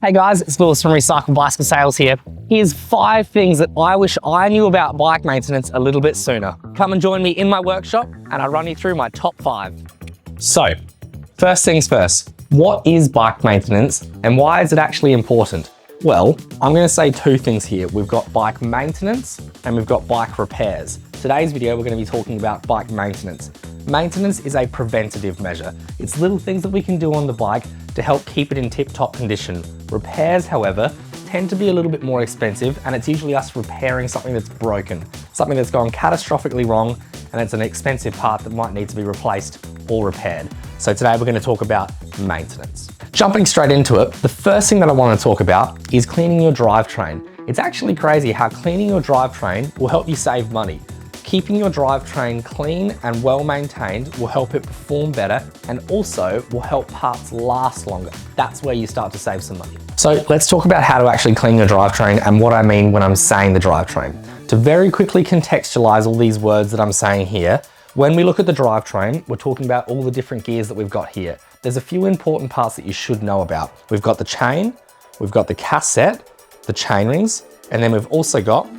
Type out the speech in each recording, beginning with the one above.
Hey guys, it's Lewis from Recycle Bicycle Sales here. Here's 5 things that I wish I knew about bike maintenance a little bit sooner. Come and join me in my workshop and I'll run you through my top 5. So, first things first, what is bike maintenance and why is it actually important? Well, I'm going to say 2 things here. We've got bike maintenance and we've got bike repairs. Today's video, we're going to be talking about bike maintenance. Maintenance is a preventative measure. It's little things that we can do on the bike to help keep it in tip-top condition. Repairs, however, tend to be a little bit more expensive, and it's usually us repairing something that's broken, something that's gone catastrophically wrong, and it's an expensive part that might need to be replaced or repaired. So today we're going to talk about maintenance. Jumping straight into it, the first thing that I want to talk about is cleaning your drivetrain. It's actually crazy how cleaning your drivetrain will help you save money. Keeping your drivetrain clean and well maintained will help it perform better and also will help parts last longer. That's where you start to save some money. So let's talk about how to actually clean your drivetrain and what I mean when I'm saying the drivetrain. To very quickly contextualize all these words that I'm saying here, when we look at the drivetrain, we're talking about all the different gears that we've got here. There's a few important parts that you should know about. We've got the chain, we've got the cassette, the chain rings, and then we've also got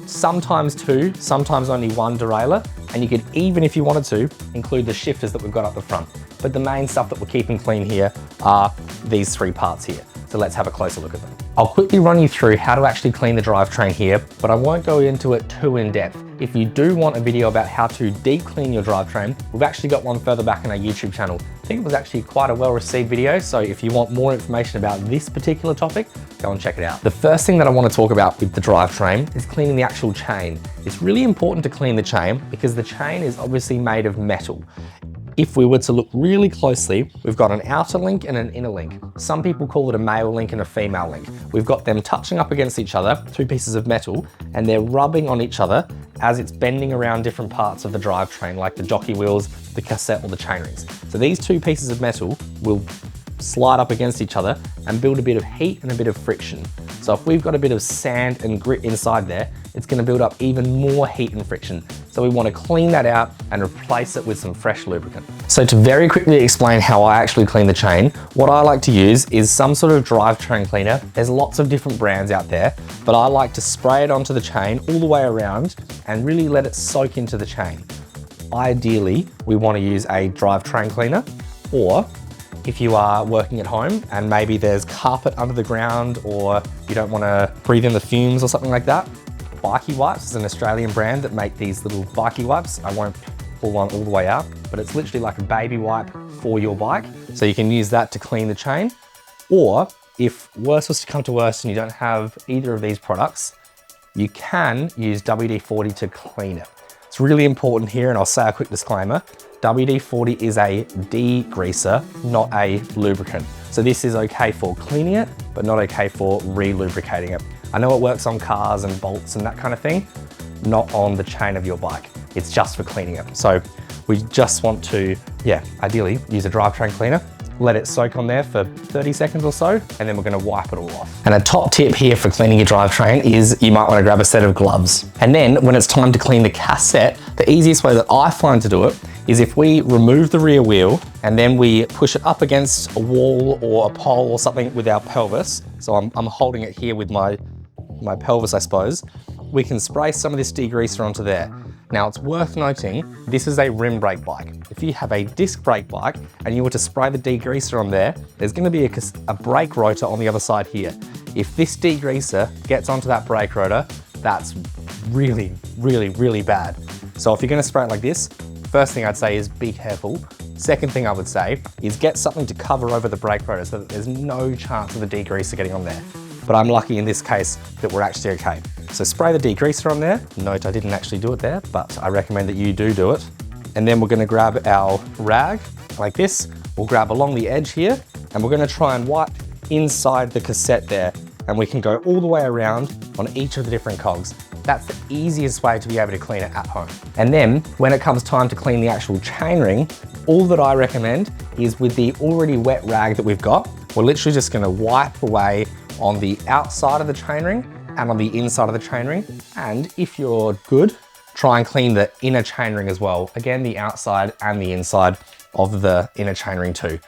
sometimes 2, sometimes only 1 derailleur, and you could, even if you wanted to, include the shifters that we've got up the front. But the main stuff that we're keeping clean here are these 3 parts here. So let's have a closer look at them. I'll quickly run you through how to actually clean the drivetrain here, but I won't go into it too in depth. If you do want a video about how to deep clean your drivetrain, we've actually got one further back on our YouTube channel. I think it was actually quite a well-received video, so if you want more information about this particular topic, go and check it out. The first thing that I want to talk about with the drivetrain is cleaning the actual chain. It's really important to clean the chain because the chain is obviously made of metal. If we were to look really closely, we've got an outer link and an inner link. Some people call it a male link and a female link. We've got them touching up against each other, 2 pieces of metal, and they're rubbing on each other as it's bending around different parts of the drivetrain, like the jockey wheels, the cassette, or the chain rings. So these 2 pieces of metal will slide up against each other and build a bit of heat and a bit of friction. So if we've got a bit of sand and grit inside there, it's going to build up even more heat and friction. So we want to clean that out and replace it with some fresh lubricant. So to very quickly explain how I actually clean the chain, what I like to use is some sort of drivetrain cleaner. There's lots of different brands out there, but I like to spray it onto the chain all the way around and really let it soak into the chain. Ideally, we want to use a drivetrain cleaner, or if you are working at home and maybe there's carpet under the ground or you don't want to breathe in the fumes or something like that, Bikey Wipes is an Australian brand that make these little bikey wipes. I won't pull one all the way out, but it's literally like a baby wipe for your bike. So you can use that to clean the chain. Or if worse was to come to worse and you don't have either of these products, you can use WD-40 to clean it. It's really important here, and I'll say a quick disclaimer. WD-40 is a degreaser, not a lubricant. So this is okay for cleaning it, but not okay for re-lubricating it. I know it works on cars and bolts and that kind of thing, not on the chain of your bike. It's just for cleaning it. So we just want to, ideally use a drivetrain cleaner, let it soak on there for 30 seconds or so, and then we're gonna wipe it all off. And a top tip here for cleaning your drivetrain is you might wanna grab a set of gloves. And then when it's time to clean the cassette, the easiest way that I find to do it is if we remove the rear wheel and then we push it up against a wall or a pole or something with our pelvis. So I'm holding it here with my pelvis, I suppose. We can spray some of this degreaser onto there. Now it's worth noting, this is a rim brake bike. If you have a disc brake bike and you were to spray the degreaser on there, there's gonna be a brake rotor on the other side here. If this degreaser gets onto that brake rotor, that's really, really, really bad. So if you're gonna spray it like this, first thing I'd say is be careful. Second thing I would say is get something to cover over the brake rotor so that there's no chance of the degreaser getting on there. But I'm lucky in this case that we're actually okay. So spray the degreaser on there. Note I didn't actually do it there, but I recommend that you do it. And then we're gonna grab our rag like this. We'll grab along the edge here and we're gonna try and wipe inside the cassette there. And we can go all the way around on each of the different cogs. That's the easiest way to be able to clean it at home. And then when it comes time to clean the actual chainring, all that I recommend is with the already wet rag that we've got, we're literally just gonna wipe away on the outside of the chainring and on the inside of the chainring. And if you're good, try and clean the inner chainring as well. Again, the outside and the inside of the inner chainring too.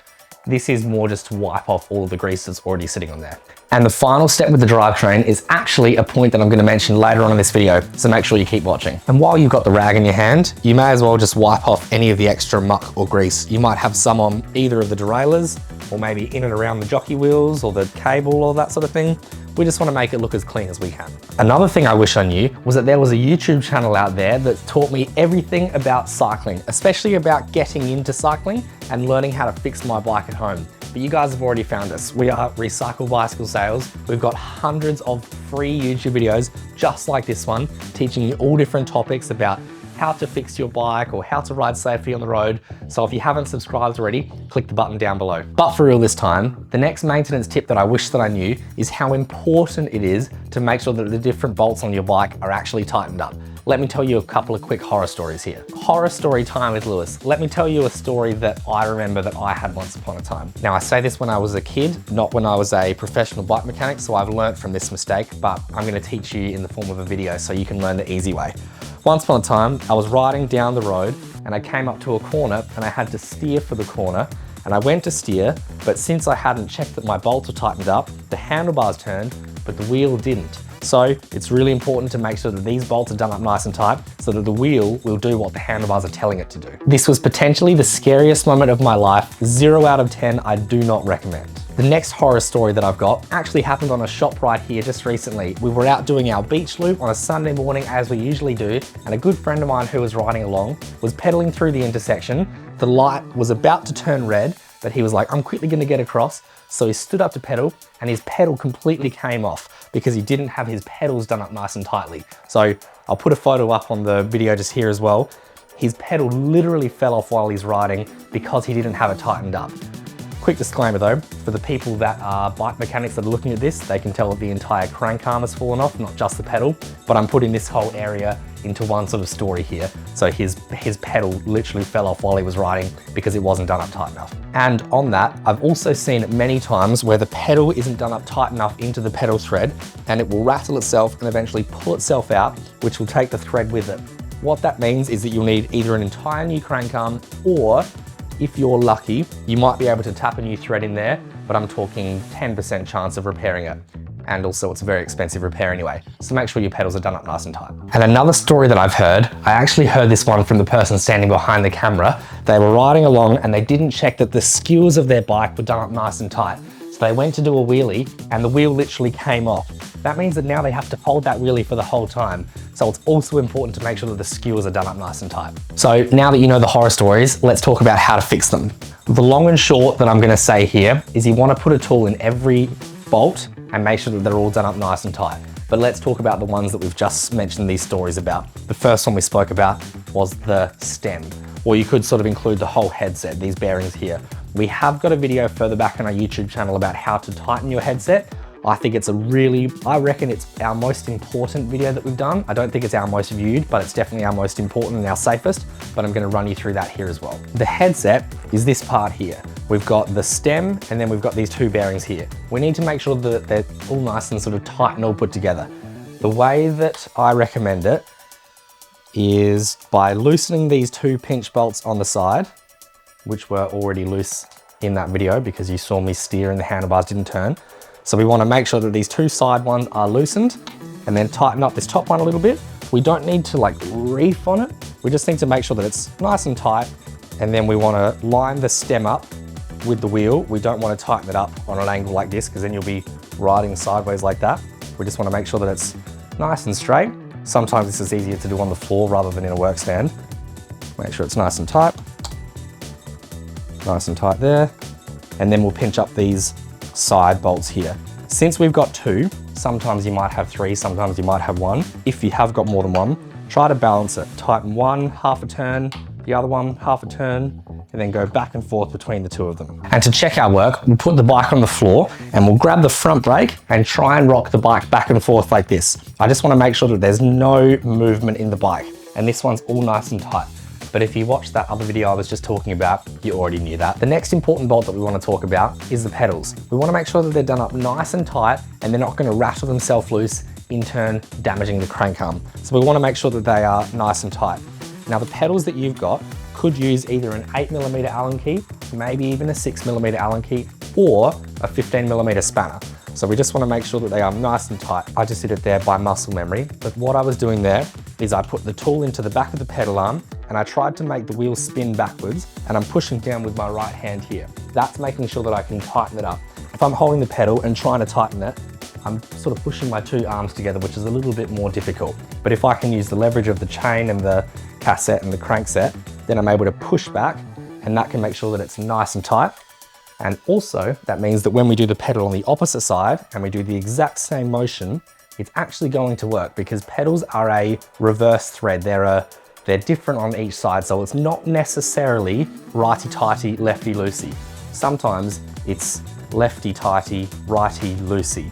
This is more just to wipe off all of the grease that's already sitting on there. And the final step with the drivetrain is actually a point that I'm going to mention later on in this video, so make sure you keep watching. And while you've got the rag in your hand, you may as well just wipe off any of the extra muck or grease. You might have some on either of the derailleurs, or maybe in and around the jockey wheels or the cable or that sort of thing. We just want to make it look as clean as we can. Another thing I wish I knew was that there was a YouTube channel out there that taught me everything about cycling, especially about getting into cycling and learning how to fix my bike at home. But you guys have already found us. We are Recycle Bicycle Sales. We've got hundreds of free YouTube videos just like this one, teaching you all different topics about how to fix your bike or how to ride safely on the road. So if you haven't subscribed already, click the button down below. But for real this time, the next maintenance tip that I wish that I knew is how important it is to make sure that the different bolts on your bike are actually tightened up. Let me tell you a couple of quick horror stories here. Horror story time with Lewis. Let me tell you a story that I remember that I had once upon a time. Now I say this when I was a kid, not when I was a professional bike mechanic, so I've learned from this mistake, but I'm gonna teach you in the form of a video so you can learn the easy way. Once upon a time, I was riding down the road and I came up to a corner and I had to steer for the corner, and I went to steer, but since I hadn't checked that my bolts were tightened up, the handlebars turned, but the wheel didn't. So it's really important to make sure that these bolts are done up nice and tight so that the wheel will do what the handlebars are telling it to do. This was potentially the scariest moment of my life. 0 out of 10, I do not recommend. The next horror story that I've got actually happened on a shop right here just recently. We were out doing our beach loop on a Sunday morning as we usually do, and a good friend of mine who was riding along was pedaling through the intersection. The light was about to turn red, but he was like, I'm quickly gonna get across. So he stood up to pedal and his pedal completely came off because he didn't have his pedals done up nice and tightly. So I'll put a photo up on the video just here as well. His pedal literally fell off while he's riding because he didn't have it tightened up. Quick disclaimer though, for the people that are bike mechanics that are looking at this, they can tell that the entire crank arm has fallen off, not just the pedal, but I'm putting this whole area into one sort of story here. So his pedal literally fell off while he was riding because it wasn't done up tight enough. And on that, I've also seen it many times where the pedal isn't done up tight enough into the pedal thread and it will rattle itself and eventually pull itself out, which will take the thread with it. What that means is that you'll need either an entire new crank arm, or if you're lucky, you might be able to tap a new thread in there, but I'm talking 10% chance of repairing it. And also it's a very expensive repair anyway. So make sure your pedals are done up nice and tight. And another story that I've heard, I actually heard this one from the person standing behind the camera. They were riding along and they didn't check that the skewers of their bike were done up nice and tight. So they went to do a wheelie and the wheel literally came off. That means that now they have to hold that wheelie for the whole time. So it's also important to make sure that the skewers are done up nice and tight. So now that you know the horror stories, let's talk about how to fix them. The long and short that I'm gonna say here is you wanna put a tool in every bolt and make sure that they're all done up nice and tight. But let's talk about the ones that we've just mentioned these stories about. The first one we spoke about was the stem, or you could sort of include the whole headset, these bearings here. We have got a video further back on our YouTube channel about how to tighten your headset. I think it's I reckon it's our most important video that we've done. I don't think it's our most viewed, but it's definitely our most important and our safest, but I'm gonna run you through that here as well. The headset is this part here. We've got the stem and then we've got these two bearings here. We need to make sure that they're all nice and sort of tight and all put together. The way that I recommend it is by loosening these two pinch bolts on the side, which were already loose in that video because you saw me steer and the handlebars didn't turn. So we want to make sure that these two side ones are loosened and then tighten up this top one a little bit. We don't need to like reef on it. We just need to make sure that it's nice and tight. And then we want to line the stem up with the wheel. We don't want to tighten it up on an angle like this because then you'll be riding sideways like that. We just want to make sure that it's nice and straight. Sometimes this is easier to do on the floor rather than in a work stand. Make sure it's nice and tight. Nice and tight there. And then we'll pinch up these side bolts here. Since we've got two, sometimes you might have three, sometimes you might have one. If you have got more than one, try to balance it. Tighten one half a turn, the other one half a turn, and then go back and forth between the two of them. And to check our work, we'll put the bike on the floor and we'll grab the front brake and try and rock the bike back and forth like this. I just want to make sure that there's no movement in the bike, and this one's all nice and tight. But if you watched that other video I was just talking about, you already knew that. The next important bolt that we want to talk about is the pedals. We want to make sure that they're done up nice and tight and they're not going to rattle themselves loose, in turn damaging the crank arm. So we want to make sure that they are nice and tight. Now the pedals that you've got could use either an 8mm Allen key, maybe even a 6mm Allen key, or a 15mm spanner. So we just want to make sure that they are nice and tight. I just did it there by muscle memory. But what I was doing there is I put the tool into the back of the pedal arm and I tried to make the wheel spin backwards, and I'm pushing down with my right hand here. That's making sure that I can tighten it up. If I'm holding the pedal and trying to tighten it, I'm sort of pushing my two arms together, which is a little bit more difficult. But if I can use the leverage of the chain and the cassette and the crankset, then I'm able to push back, and that can make sure that it's nice and tight. And also that means that when we do the pedal on the opposite side and we do the exact same motion, it's actually going to work, because pedals are a reverse thread. They're different on each side, so it's not necessarily righty-tighty, lefty-loosey. Sometimes it's lefty-tighty, righty-loosey,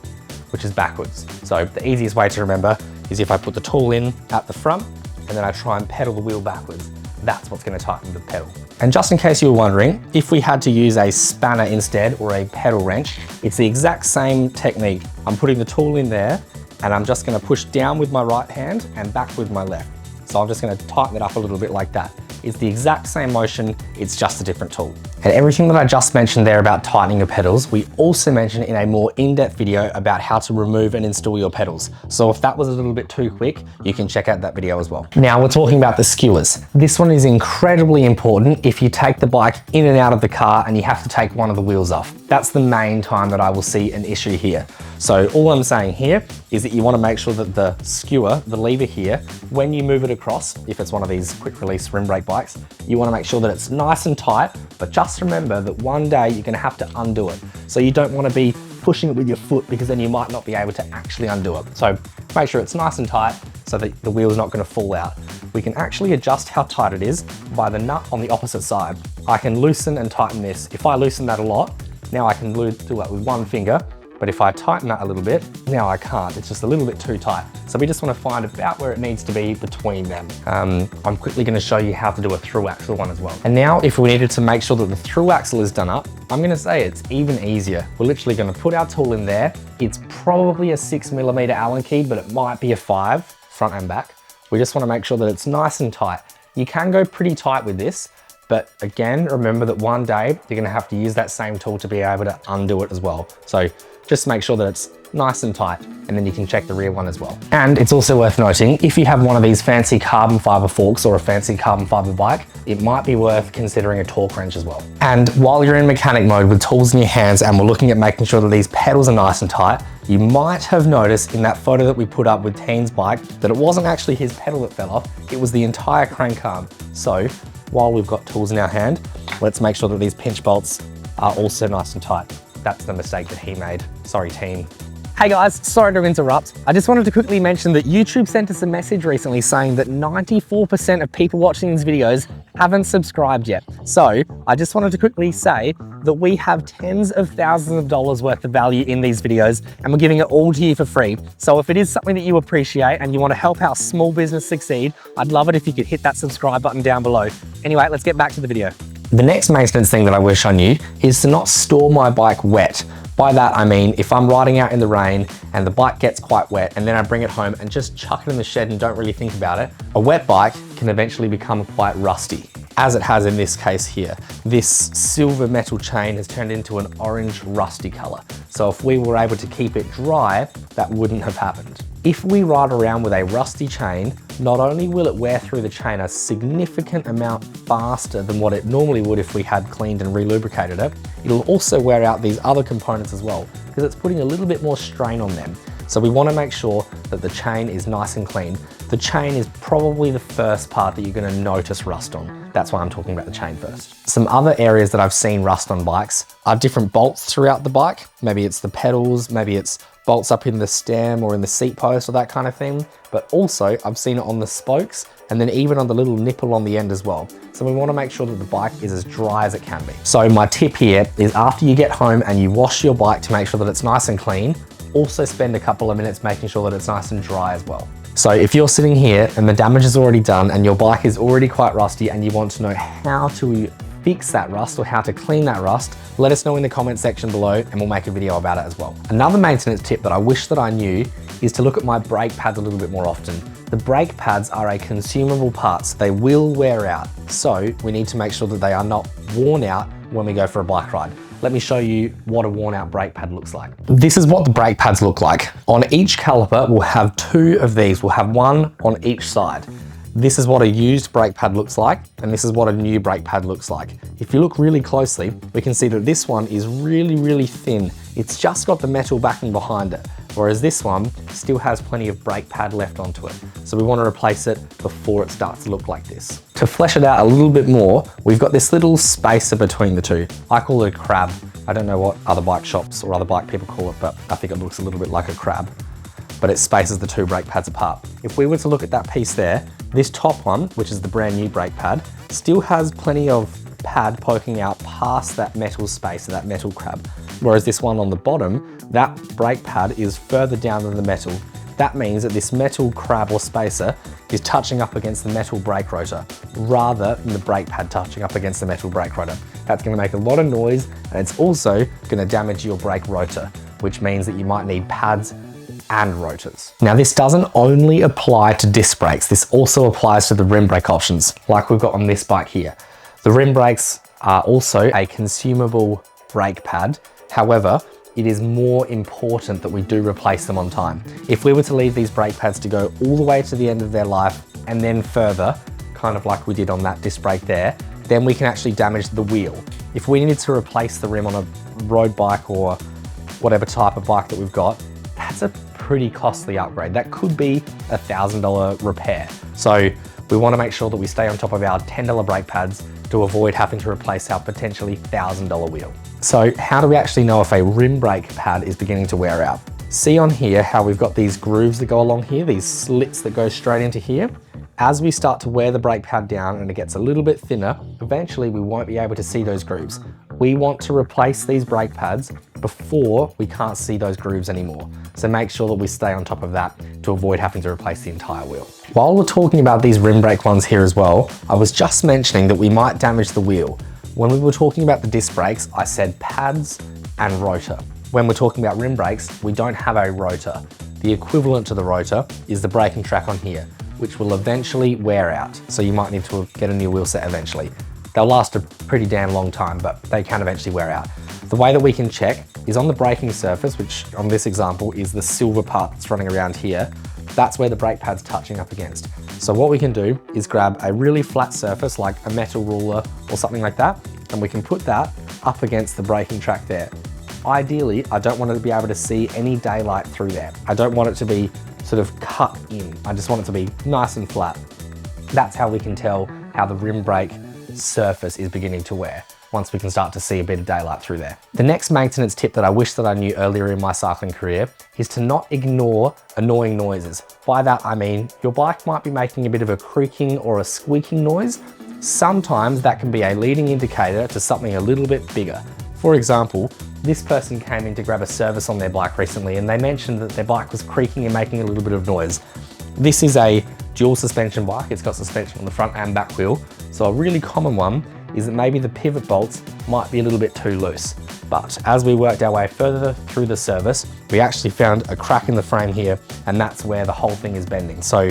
which is backwards. So the easiest way to remember is if I put the tool in at the front and then I try and pedal the wheel backwards, that's what's going to tighten the pedal. And just in case you were wondering, if we had to use a spanner instead or a pedal wrench, it's the exact same technique. I'm putting the tool in there and I'm just going to push down with my right hand and back with my left. So I'm just going to tighten it up a little bit like that. It's the exact same motion, it's just a different tool. And everything that I just mentioned there about tightening your pedals, we also mentioned in a more in-depth video about how to remove and install your pedals. So if that was a little bit too quick, you can check out that video as well. Now we're talking about the skewers. This one is incredibly important if you take the bike in and out of the car and you have to take one of the wheels off. That's the main time that I will see an issue here. So all I'm saying here is that you want to make sure that the skewer, the lever here, when you move it across, if it's one of these quick release rim brake bikes, you want to make sure that it's nice and tight, but just remember that one day you're going to have to undo it. So you don't want to be pushing it with your foot, because then you might not be able to actually undo it. So make sure it's nice and tight so that the wheel's not going to fall out. We can actually adjust how tight it is by the nut on the opposite side. I can loosen and tighten this. If I loosen that a lot, now I can do it with one finger. But if I tighten that a little bit, now I can't. It's just a little bit too tight. So we just want to find about where it needs to be between them. I'm quickly going to show you how to do a through axle one as well. And now if we needed to make sure that the through axle is done up, I'm going to say it's even easier. We're literally going to put our tool in there. It's probably a 6mm Allen key, but it might be a 5 front and back. We just want to make sure that it's nice and tight. You can go pretty tight with this, but again, remember that one day you're going to have to use that same tool to be able to undo it as well. So just make sure that it's nice and tight, and then you can check the rear one as well. And it's also worth noting, if you have one of these fancy carbon fiber forks or a fancy carbon fiber bike, it might be worth considering a torque wrench as well. And while you're in mechanic mode with tools in your hands and we're looking at making sure that these pedals are nice and tight, you might have noticed in that photo that we put up with Teen's bike that it wasn't actually his pedal that fell off, it was the entire crank arm. So while we've got tools in our hand, let's make sure that these pinch bolts are also nice and tight. That's the mistake that he made. Sorry, team. Hey guys, sorry to interrupt. I just wanted to quickly mention that YouTube sent us a message recently saying that 94% of people watching these videos haven't subscribed yet. So I just wanted to quickly say that we have tens of thousands of dollars worth of value in these videos, and we're giving it all to you for free. So if it is something that you appreciate and you want to help our small business succeed, I'd love it if you could hit that subscribe button down below. Anyway, let's get back to the video. The next maintenance thing that I wish I knew is to not store my bike wet. By that I mean, if I'm riding out in the rain and the bike gets quite wet and then I bring it home and just chuck it in the shed and don't really think about it, a wet bike can eventually become quite rusty, as it has in this case here. This silver metal chain has turned into an orange rusty color. So if we were able to keep it dry, that wouldn't have happened. If we ride around with a rusty chain, not only will it wear through the chain a significant amount faster than what it normally would if we had cleaned and re-lubricated it, it'll also wear out these other components as well, because it's putting a little bit more strain on them. So we want to make sure that the chain is nice and clean. The chain is probably the first part that you're going to notice rust on. That's why I'm talking about the chain first. Some other areas that I've seen rust on bikes are different bolts throughout the bike. Maybe it's the pedals, maybe it's bolts up in the stem or in the seat post or that kind of thing. But also I've seen it on the spokes and then even on the little nipple on the end as well. So we want to make sure that the bike is as dry as it can be. So my tip here is after you get home and you wash your bike to make sure that it's nice and clean, also spend a couple of minutes making sure that it's nice and dry as well. So if you're sitting here and the damage is already done and your bike is already quite rusty and you want to know how to fix that rust or how to clean that rust, let us know in the comment section below and we'll make a video about it as well. Another maintenance tip that I wish that I knew is to look at my brake pads a little bit more often. The brake pads are a consumable part, so they will wear out. So we need to make sure that they are not worn out when we go for a bike ride. let me show you what a worn out brake pad looks like. This is what the brake pads look like. On each caliper, we'll have 2 of these. We'll have 1 on each side. This is what a used brake pad looks like, and this is what a new brake pad looks like. If you look really closely, we can see that this one is really, really thin. It's just got the metal backing behind it, whereas this one still has plenty of brake pad left onto it. So we want to replace it before it starts to look like this. To flesh it out a little bit more, we've got this little spacer between the two. I call it a crab. I don't know what other bike shops or other bike people call it, but I think it looks a little bit like a crab. But it spaces the 2 brake pads apart. If we were to look at that piece there, this top one, which is the brand new brake pad, still has plenty of pad poking out past that metal spacer, that metal crab. Whereas this one on the bottom, that brake pad is further down than the metal. That means that this metal crab or spacer is touching up against the metal brake rotor, rather than the brake pad touching up against the metal brake rotor. That's gonna make a lot of noise, and it's also gonna damage your brake rotor, which means that you might need pads and rotors. Now this doesn't only apply to disc brakes, this also applies to the rim brake options, like we've got on this bike here. The rim brakes are also a consumable brake pad. However, it is more important that we do replace them on time. If we were to leave these brake pads to go all the way to the end of their life and then further, kind of like we did on that disc brake there, then we can actually damage the wheel. If we needed to replace the rim on a road bike or whatever type of bike that we've got, that's a pretty costly upgrade. That could be a $1,000 repair. So we want to make sure that we stay on top of our $10 brake pads to avoid having to replace our potentially $1,000 wheel. So how do we actually know if a rim brake pad is beginning to wear out? See on here how we've got these grooves that go along here, these slits that go straight into here. As we start to wear the brake pad down and it gets a little bit thinner, eventually we won't be able to see those grooves. We want to replace these brake pads before we can't see those grooves anymore. So make sure that we stay on top of that to avoid having to replace the entire wheel. While we're talking about these rim brake ones here as well, I was just mentioning that we might damage the wheel. When we were talking about the disc brakes, I said pads and rotor. When we're talking about rim brakes, we don't have a rotor. The equivalent to the rotor is the braking track on here, which will eventually wear out. So you might need to get a new wheel set eventually. They'll last a pretty damn long time, but they can eventually wear out. The way that we can check is on the braking surface, which on this example is the silver part that's running around here. That's where the brake pad's touching up against. So what we can do is grab a really flat surface like a metal ruler or something like that, and we can put that up against the braking track there. Ideally, I don't want to be able to see any daylight through there. I don't want it to be sort of cut in. I just want it to be nice and flat. That's how we can tell how the rim brake surface is beginning to wear, once we can start to see a bit of daylight through there. The next maintenance tip that I wish that I knew earlier in my cycling career is to not ignore annoying noises. By that I mean your bike might be making a bit of a creaking or a squeaking noise. Sometimes that can be a leading indicator to something a little bit bigger. For example, this person came in to grab a service on their bike recently and they mentioned that their bike was creaking and making a little bit of noise. This is a dual suspension bike. It's got suspension on the front and back wheel. So a really common one is that maybe the pivot bolts might be a little bit too loose. But as we worked our way further through the service, we actually found a crack in the frame here, and that's where the whole thing is bending. So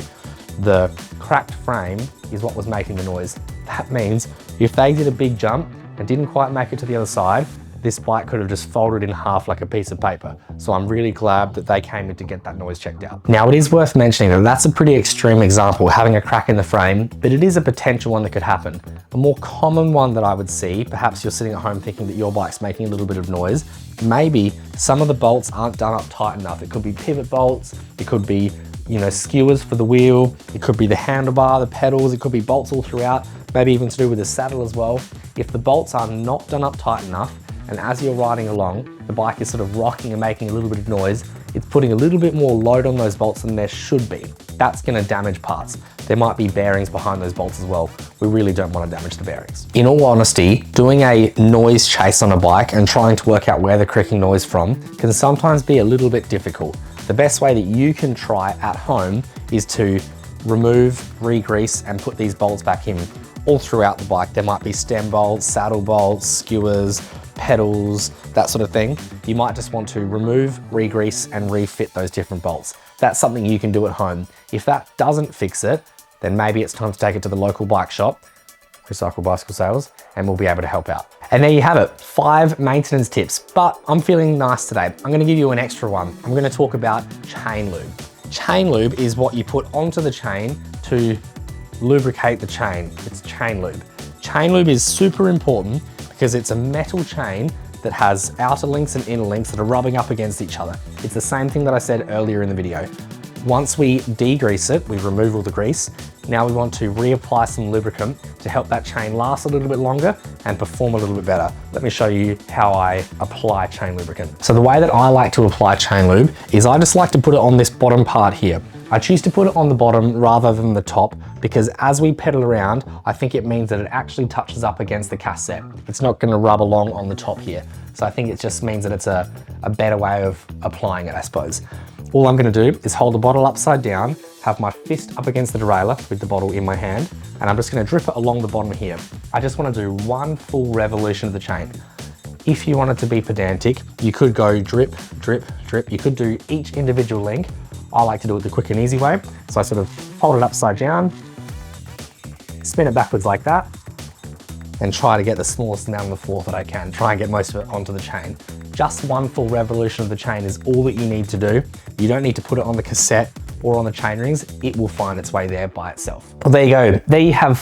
the cracked frame is what was making the noise. That means if they did a big jump and didn't quite make it to the other side, this bike could have just folded in half like a piece of paper. So I'm really glad that they came in to get that noise checked out. Now it is worth mentioning that that's a pretty extreme example, having a crack in the frame, but it is a potential one that could happen. A more common one that I would see, perhaps you're sitting at home thinking that your bike's making a little bit of noise, maybe some of the bolts aren't done up tight enough. It could be pivot bolts, it could be, skewers for the wheel, it could be the handlebar, the pedals, it could be bolts all throughout, maybe even to do with the saddle as well. If the bolts are not done up tight enough, and as you're riding along, the bike is sort of rocking and making a little bit of noise, it's putting a little bit more load on those bolts than there should be. That's gonna damage parts. There might be bearings behind those bolts as well. We really don't want to damage the bearings. In all honesty, doing a noise chase on a bike and trying to work out where the creaking noise from can sometimes be a little bit difficult. The best way that you can try at home is to remove, re-grease, and put these bolts back in all throughout the bike. There might be stem bolts, saddle bolts, skewers, pedals, that sort of thing. You might just want to remove, re-grease, and refit those different bolts. That's something you can do at home. If that doesn't fix it, then maybe it's time to take it to the local bike shop, Recycle Bicycle Sales, and we'll be able to help out. And there you have it, 5 maintenance tips. But I'm feeling nice today. I'm gonna give you an extra one. I'm gonna talk about chain lube. Chain lube is what you put onto the chain to lubricate the chain. It's chain lube. Chain lube is super important because it's a metal chain that has outer links and inner links that are rubbing up against each other. It's the same thing that I said earlier in the video. Once we degrease it, we remove all the grease. Now we want to reapply some lubricant to help that chain last a little bit longer and perform a little bit better. Let me show you how I apply chain lubricant. So the way that I like to apply chain lube is I just like to put it on this bottom part here. I choose to put it on the bottom rather than the top because as we pedal around, I think it means that it actually touches up against the cassette. It's not gonna rub along on the top here. So I think it just means that it's a better way of applying it, I suppose. All I'm gonna do is hold the bottle upside down, have my fist up against the derailleur with the bottle in my hand, and I'm just gonna drip it along the bottom here. I just wanna do one full revolution of the chain. If you wanted to be pedantic, you could go drip, drip, drip. You could do each individual link. I like to do it the quick and easy way. So I sort of hold it upside down, spin it backwards like that, and try to get the smallest amount on the floor that I can. Try and get most of it onto the chain. Just one full revolution of the chain is all that you need to do. You don't need to put it on the cassette or on the chain rings. It will find its way there by itself. Well, there you go. There you have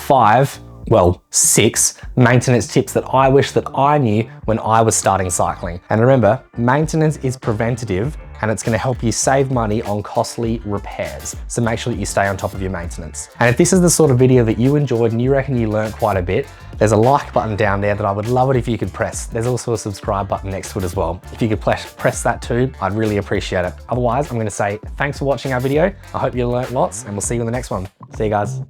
6 maintenance tips that I wish that I knew when I was starting cycling. And remember, maintenance is preventative and it's gonna help you save money on costly repairs. So make sure that you stay on top of your maintenance. And if this is the sort of video that you enjoyed and you reckon you learned quite a bit, there's a like button down there that I would love it if you could press. There's also a subscribe button next to it as well. If you could press that too, I'd really appreciate it. Otherwise, I'm gonna say thanks for watching our video. I hope you learned lots and we'll see you in the next one. See you guys.